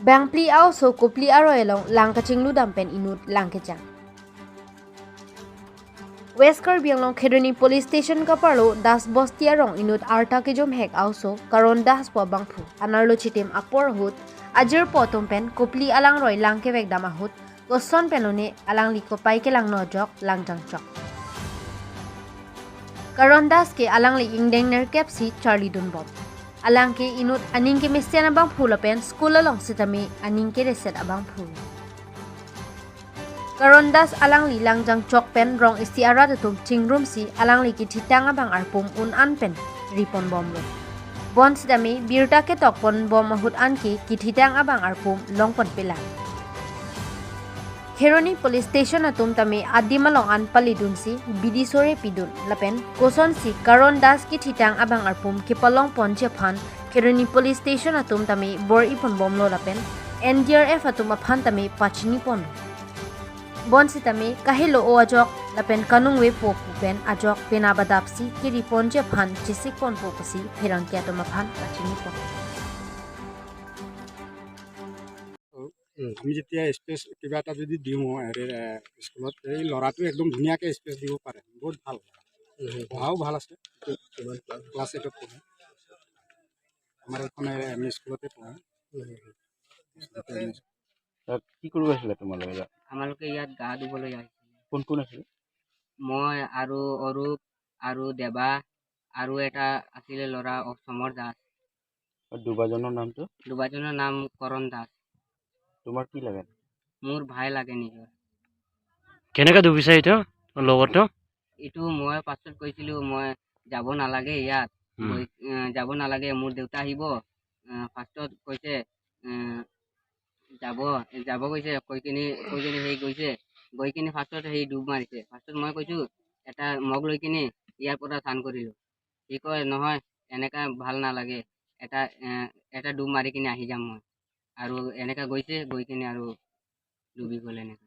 Bangphli also Kopili aroi lank kachinglu dampen Inut lank kejang. West Karbi Anglong Khedoni Police Station kaparlo das bostia rong Inut arta kejom hek also karon das po Bangphli anarlo chitim akpor hut ajir potom pen Kopili alang roi lang kevek damahut goson penone alang liko pai ke lang nojok lang jangchok. Karon das ke alang li ingdeng ner kepsi Charlie Dunbom. Alang ke Inut aning ke mestian abang phula pen school along sitami aning ke reset abang phul. Karon das alang li lang jang chok pen rong istiara datum chingrum si alang li ki thitang abang arpum un an pen ripon bom lo. Bon sitami birta ke tokpon bom ahut an ki thitang abang arpum longpon pila. Khedoni Police Station atum tami adimalong an palidun si bidisore pidun lapen koson si karon das ki thitang abang arpum ki palong ponche phan Khedoni Police Station atum tami bor ipon bomlo lapen NDRF atum aphan tami pachini pon bon si tami kahilo o ajok lapen kanungwe po pen ajok penabadapsi ki riponche phan chisik pon po pasi phirang ki atum aphan pachini pon আমি যেতিয়া space কিবা এটা যদি দিওঁ স্কুলত এই ল'ৰাটোৱে একদম ধুনীয়াকৈ স্পেচ দিব পাৰে বহুত ভাল পঢ়াও ভাল আছে ক্লাছ 8ত পঢ়ে আমাৰ এইখন এম ই স্কুলতে পঢ়ে কি কৰিব আছিলে তোমালোকে আমালোকে ইয়াত গা ধুবলৈ আহিছিলে কোন কোন আছিলে মই আৰু অৰূপ আৰু দেৱা আৰু এটা আছিলে ল'ৰা osomar দাস দুবাজনৰ নামটো দুবাজনৰ নাম কৰণ দাস তোমাৰ কি লাগে মোৰ ভাই লাগে নিজৰ কেনেকৈ ডুবিছে এইটো লগৰটো এইটো মই পাছত কৈছিলোঁ মই যাব নালাগে ইয়াত যাব নালাগে মোৰ দেউতা আহিব ফাৰ্ষ্টত কৈছে যাব কৈছে কৈ কিনি সেই গৈ কিনি ফাৰ্ষ্টত সেই ডুব মাৰিছে ফাৰ্ষ্টত মই কৈছোঁ এটা মগ লৈ কিনি ইয়াৰ পৰা স্নান কৰিলোঁ সি কয় নহয় এনেকা ভাল নালাগে এটা ডুব মাৰি কিনি আহি যাম মই আৰু এনেকা গৈছে গৈ কিনি আৰু ডুবি গ'ল এনেকা